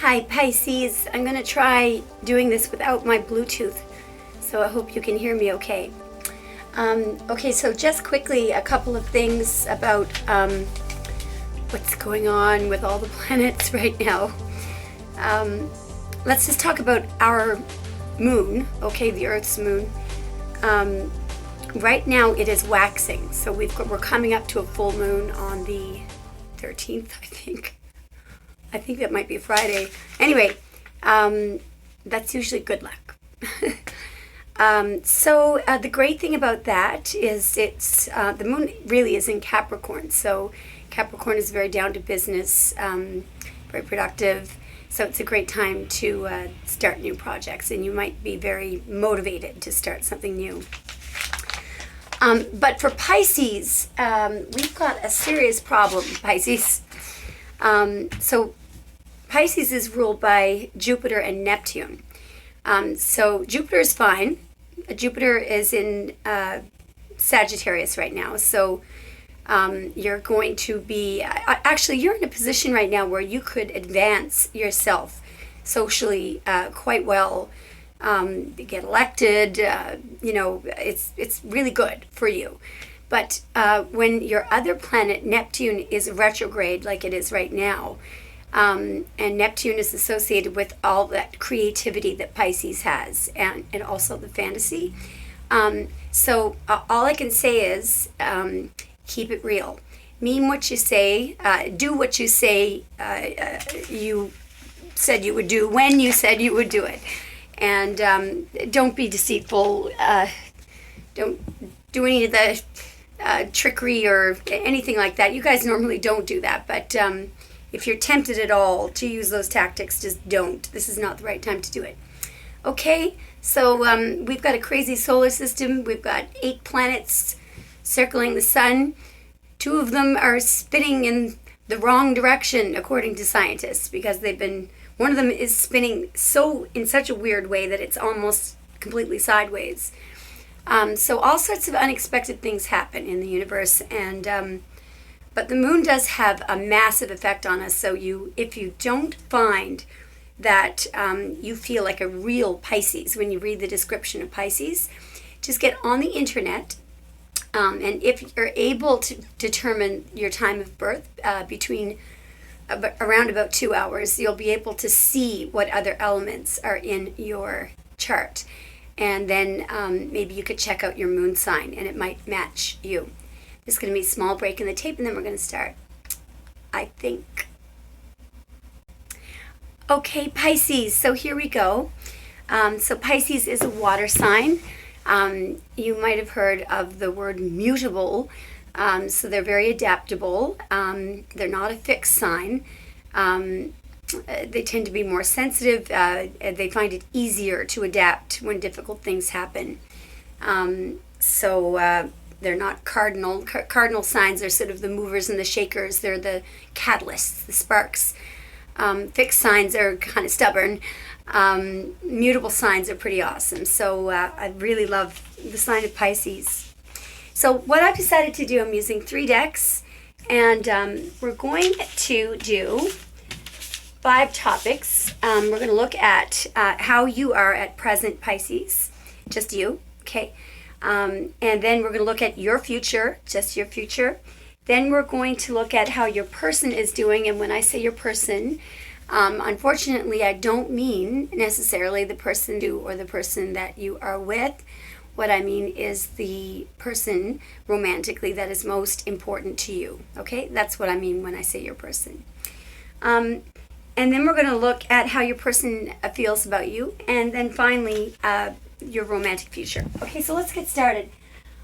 Hi Pisces, I'm going to try doing this without my Bluetooth, so I hope you can hear me okay. Okay, so just quickly a couple of things about what's going on with all the planets right now. Let's just talk about our moon, okay, the Earth's moon. Right now it is waxing, so we're coming up to a full moon on the 13th, I think. I think that might be a Friday. Anyway, that's usually good luck. So the great thing about that is it's the moon really is in Capricorn. So Capricorn is very down to business, very productive. So it's a great time to start new projects, and you might be very motivated to start something new. But for Pisces, we've got a serious problem, Pisces. So Pisces is ruled by Jupiter and Neptune. So Jupiter is fine. Jupiter is in Sagittarius right now. So you're going to be, actually you're in a position right now where you could advance yourself socially quite well, get elected, it's really good for you. But when your other planet, Neptune, is retrograde like it is right now, and Neptune is associated with all that creativity that Pisces has, and also the fantasy. So all I can say is keep it real. Mean what you say. Do what you say you said you would do when you said you would do it. And don't be deceitful. Don't do any of the trickery or anything like that. You guys normally don't do that, but if you're tempted at all to use those tactics, just don't. This is not the right time to do it. Okay, so we've got a crazy solar system. We've got 8 planets circling the sun. 2 of them are spinning in the wrong direction, according to scientists, because one of them is spinning in such a weird way that it's almost completely sideways. So all sorts of unexpected things happen in the universe, and but the moon does have a massive effect on us. So if you don't find that you feel like a real Pisces when you read the description of Pisces, just get on the internet, and if you're able to determine your time of birth between around about 2 hours, you'll be able to see what other elements are in your chart. And then maybe you could check out your moon sign, and it might match you. There's going to be a small break in the tape, and then we're going to start, I think. Okay, Pisces, so here we go. So Pisces is a water sign. You might have heard of the word mutable. So they're very adaptable. They're not a fixed sign. They tend to be more sensitive. They find it easier to adapt when difficult things happen. So they're not cardinal. Cardinal signs are sort of the movers and the shakers. They're the catalysts, the sparks. Fixed signs are kind of stubborn. Mutable signs are pretty awesome. So I really love the sign of Pisces. So what I've decided to do, I'm using 3 decks, and we're going to do 5 topics. We're going to look at how you are at present, Pisces, just you, okay? And then we're going to look at your future, just your future. Then we're going to look at how your person is doing, and when I say your person, unfortunately, I don't mean necessarily the person or the person that you are with. What I mean is the person romantically that is most important to you, okay? That's what I mean when I say your person. And then we're going to look at how your person feels about you, and then finally, your romantic future. Okay, so let's get started.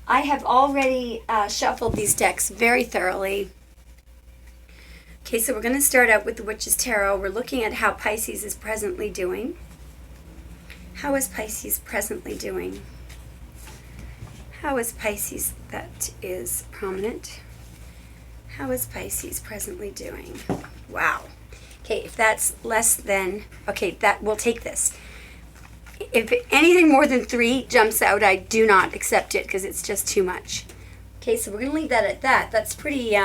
I have already shuffled these decks very thoroughly. Okay, so we're going to start out with the Witch's Tarot. We're looking at how Pisces is presently doing. How is Pisces presently doing? How is Pisces that is prominent? How is Pisces presently doing? Wow. Okay, if that's less than, okay, we'll take this. If anything more than 3 jumps out, I do not accept it because it's just too much. Okay, so we're going to leave that at that. That's pretty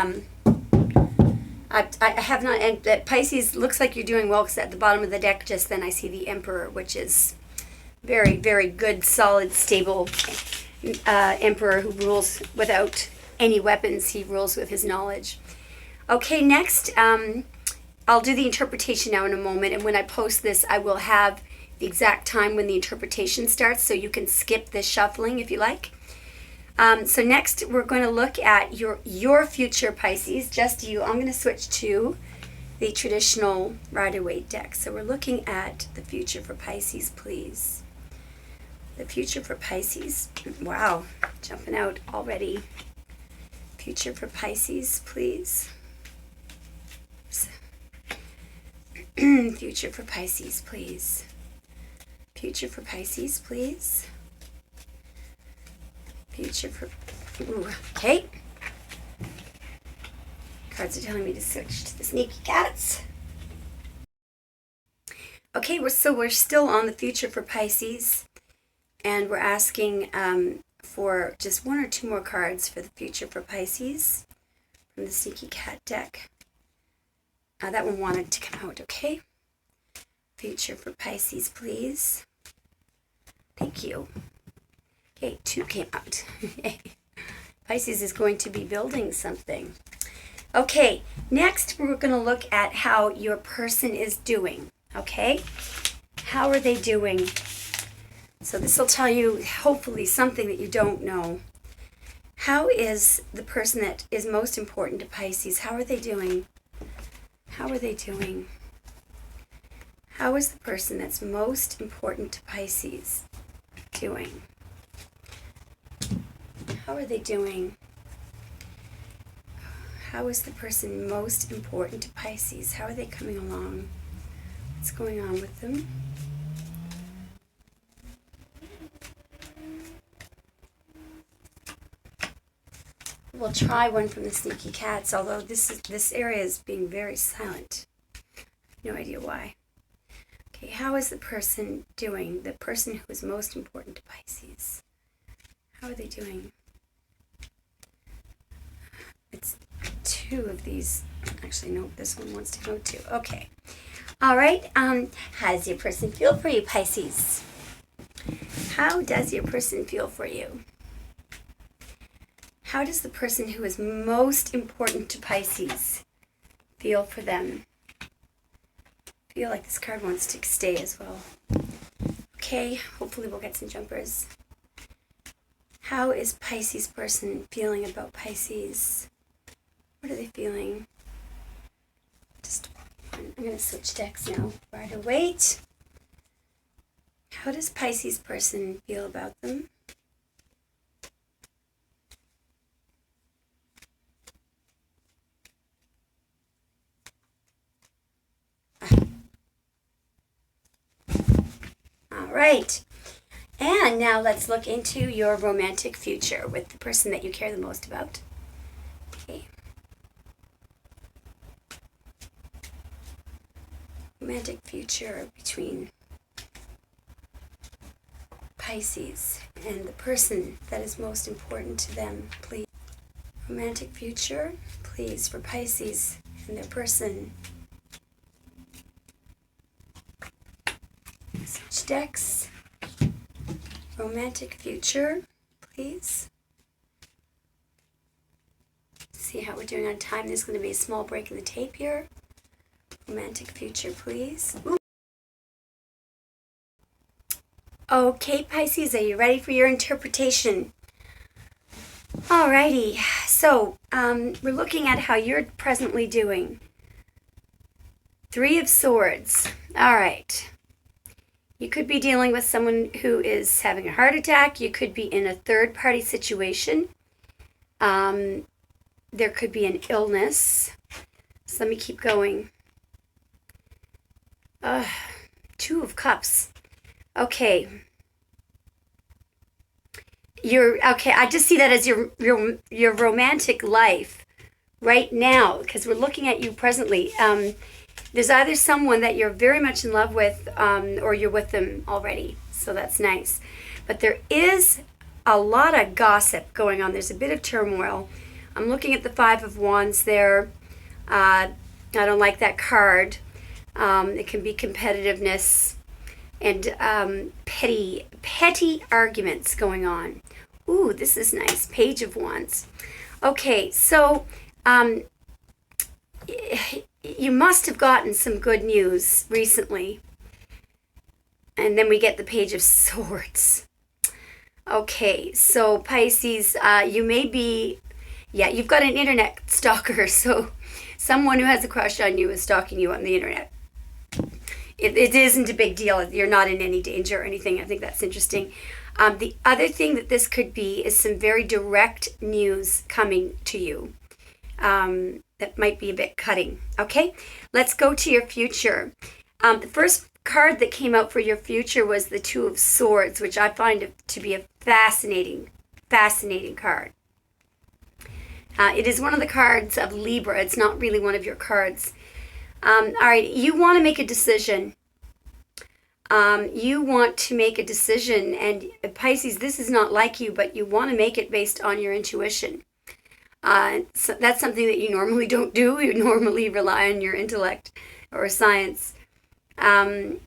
I have not, and Pisces looks like you're doing well because at the bottom of the deck just then I see the Emperor, which is very, very good, solid, stable Emperor who rules without any weapons. He rules with his knowledge. Okay, next, I'll do the interpretation now in a moment, and when I post this, I will have the exact time when the interpretation starts, so you can skip this shuffling if you like. So next, we're going to look at your future, Pisces, just you. I'm going to switch to the traditional Rider-Waite deck. So we're looking at the future for Pisces, please. The future for Pisces. Wow, jumping out already. Future for Pisces, please. Future for Pisces, please. Future for Pisces, please. Future for... Ooh, okay. Cards are telling me to switch to the sneaky cats. Okay, we're still on the future for Pisces. And we're asking for just one or two more cards for the future for Pisces from the Sneaky Cat deck. That one wanted to come out, okay? Future for Pisces, please. Thank you. Okay, two came out. Pisces is going to be building something. Okay, next we're going to look at how your person is doing, okay? How are they doing? So this will tell you, hopefully, something that you don't know. How is the person that is most important to Pisces, how are they doing? How are they doing? How is the person that's most important to Pisces doing? How are they doing? How is the person most important to Pisces? How are they coming along? What's going on with them? We'll try one from the Sneaky Cats, although this area is being very silent. No idea why. Okay, how is the person doing? The person who is most important to Pisces. How are they doing? It's two of these. Actually, no, this one wants to go too. Okay. All right. How does your person feel for you, Pisces? How does your person feel for you? How does the person who is most important to Pisces feel for them? I feel like this card wants to stay as well. Okay, hopefully we'll get some jumpers. How is Pisces person feeling about Pisces? What are they feeling? I'm going to switch decks now. Rider-Waite. How does Pisces person feel about them? Right. And now let's look into your romantic future with the person that you care the most about. Okay. Romantic future between Pisces and the person that is most important to them, please. Romantic future, please, for Pisces and their person. Switch decks. Romantic future, please. See how we're doing on time. There's going to be a small break in the tape here. Romantic future, please. Ooh. Okay, Pisces, are you ready for your interpretation? Alrighty, so we're looking at how you're presently doing. Three of Swords. All right. You could be dealing with someone who is having a heart attack. You could be in a third-party situation. There could be an illness. So let me keep going. Two of Cups. Okay. I just see that as your romantic life right now, because we're looking at you presently. There's either someone that you're very much in love with, or you're with them already. So that's nice. But there is a lot of gossip going on. There's a bit of turmoil. I'm looking at the Five of Wands there. I don't like that card. It can be competitiveness and petty arguments going on. Ooh, this is nice. Page of Wands. Okay, so you must have gotten some good news recently. And then we get the Page of Swords. Okay, so Pisces, you may be, you've got an internet stalker, so someone who has a crush on you is stalking you on the internet. It isn't a big deal. You're not in any danger or anything. I think that's interesting. The other thing that this could be is some very direct news coming to you that might be a bit cutting. Okay, let's go to your future. The first card that came out for your future was the Two of Swords, which I find to be a fascinating card. It is one of the cards of Libra. It's not really one of your cards. All right, you want to make a decision. You want to make a decision, and Pisces, this is not like you, but you want to make it based on your intuition. So that's something that you normally don't do. You normally rely on your intellect or science. And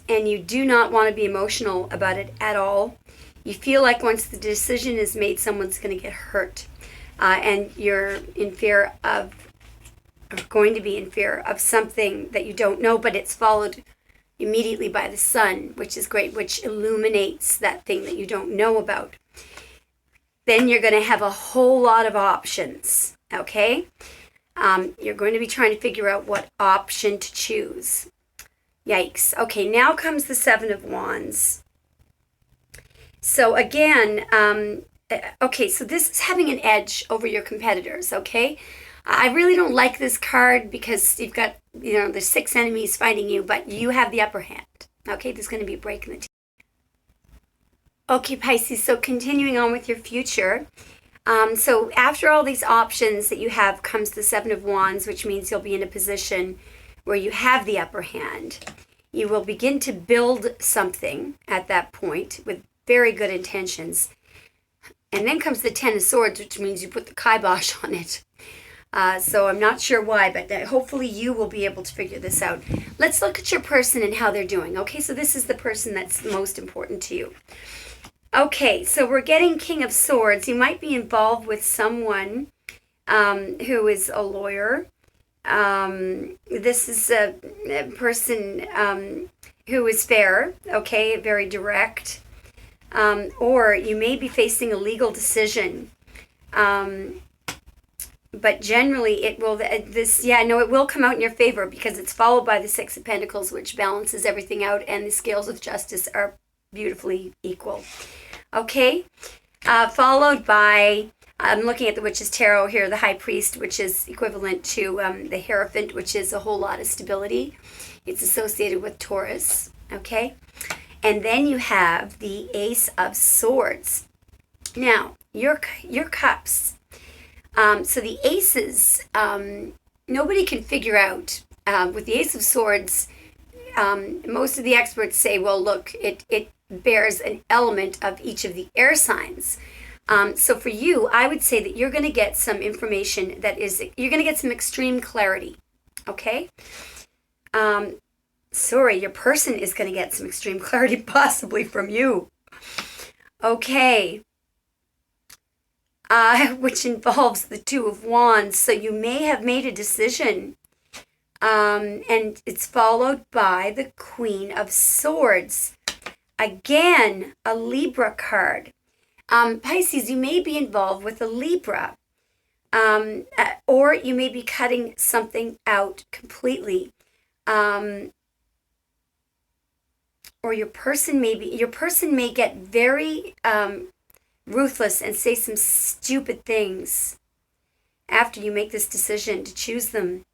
you do not want to be emotional about it at all. You feel like once the decision is made, someone's going to get hurt. And you're in fear of, or going to be in fear of something that you don't know, but it's followed immediately by the sun, which is great, which illuminates that thing that you don't know about. Then you're going to have a whole lot of options, okay? You're going to be trying to figure out what option to choose. Yikes. Okay, now comes the Seven of Wands. So again, okay, so this is having an edge over your competitors, okay? I really don't like this card because you've got, there's 6 enemies fighting you, but you have the upper hand. Okay, there's going to be a break in the team. Okay, Pisces, so continuing on with your future. So after all these options that you have comes the Seven of Wands, which means you'll be in a position where you have the upper hand. You will begin to build something at that point with very good intentions. And then comes the Ten of Swords, which means you put the kibosh on it. So I'm not sure why, but hopefully you will be able to figure this out. Let's look at your person and how they're doing. Okay, so this is the person that's the most important to you. Okay, so we're getting King of Swords. You might be involved with someone who is a lawyer. This is a person who is fair, okay, very direct. Or you may be facing a legal decision. But generally it will, it will come out in your favor because it's followed by the Six of Pentacles, which balances everything out, and the scales of justice are beautifully equal. Okay, followed by, I'm looking at the Witch's Tarot here, the High Priest, which is equivalent to the Hierophant, which is a whole lot of stability. It's associated with Taurus, okay? And then you have the Ace of Swords. Now, your cups. So the aces, nobody can figure out. With the Ace of Swords, most of the experts say, well, look, it bears an element of each of the air signs. So for you, I would say that you're going to get some information you're going to get some extreme clarity, okay? Your person is going to get some extreme clarity, possibly from you. Okay. Which involves the Two of Wands. So you may have made a decision, and it's followed by the Queen of Swords. Again, a Libra card. Pisces, you may be involved with a Libra, or you may be cutting something out completely. Or your person may get very ruthless and say some stupid things after you make this decision to choose them.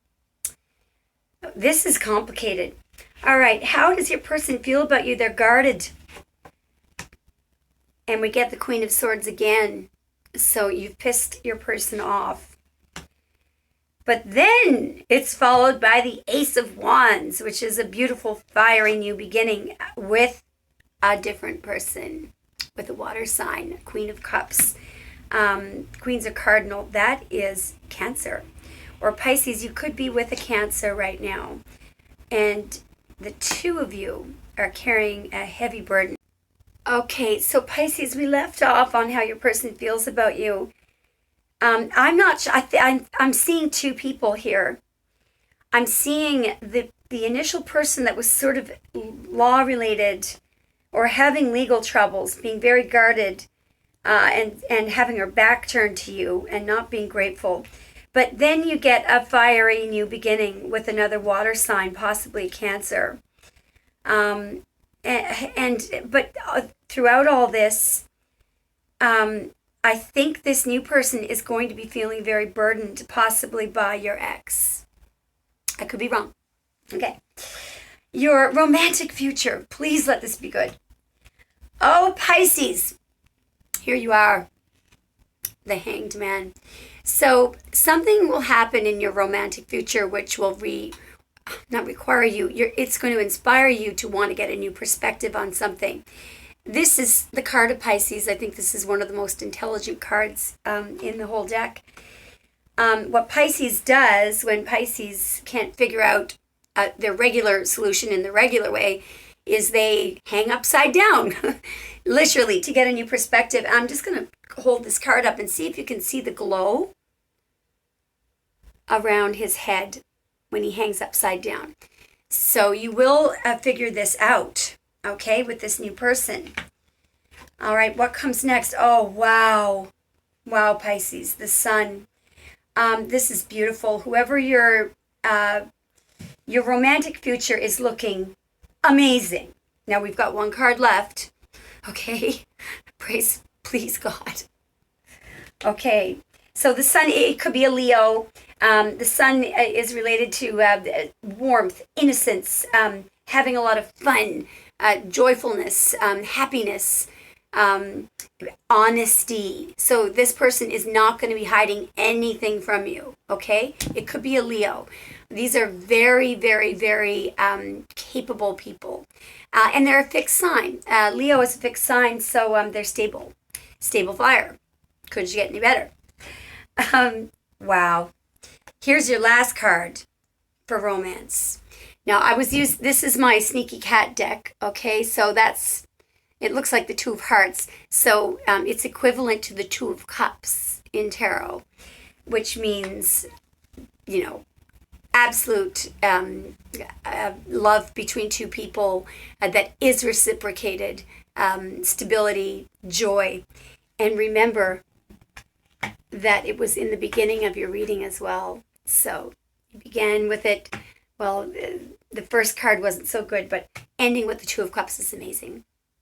This is complicated. All right, how does your person feel about you? They're guarded. And we get the Queen of Swords again. So you've pissed your person off. But then it's followed by the Ace of Wands, which is a beautiful, fiery new beginning with a different person, with a water sign, Queen of Cups. Queen's a cardinal. That is Cancer. Or Pisces, you could be with a Cancer right now. And the two of you are carrying a heavy burden. Okay, so Pisces, we left off on how your person feels about you. I'm not sure. I'm seeing two people here. I'm seeing the initial person that was sort of law related or having legal troubles, being very guarded, and having her back turned to you and not being grateful. But then you get a fiery new beginning with another water sign, possibly Cancer. But throughout all this, I think this new person is going to be feeling very burdened, possibly by your ex. I could be wrong. Okay. Your romantic future. Please let this be good. Oh, Pisces. Here you are. The Hanged Man. So something will happen in your romantic future which will not require you. It's going to inspire you to want to get a new perspective on something. This is the card of Pisces. I think this is one of the most intelligent cards in the whole deck. What Pisces does when Pisces can't figure out their regular solution in the regular way is they hang upside down, literally, to get a new perspective. I'm just going to hold this card up and see if you can see the glow around his head when he hangs upside down. So you will figure this out, okay, with this new person. All right, what comes next? Oh, wow. Wow, Pisces, the sun. This is beautiful. Whoever your romantic future is looking amazing. Now we've got one card left. Okay, please God. Okay, so the sun, it could be a Leo. The sun is related to warmth, innocence, having a lot of fun, joyfulness, happiness, honesty. So this person is not going to be hiding anything from you, okay? It could be a Leo. These are very, very, very capable people. And they're a fixed sign. Leo is a fixed sign, so they're stable. Stable fire. Couldn't you get any better? Wow. Here's your last card for romance. Now, this is my sneaky cat deck, okay? So it looks like the Two of Hearts. So it's equivalent to the Two of Cups in tarot, which means, absolute love between two people that is reciprocated, stability, joy. And remember that it was in the beginning of your reading as well. So you began with it. Well, the first card wasn't so good, but ending with the Two of Cups is amazing.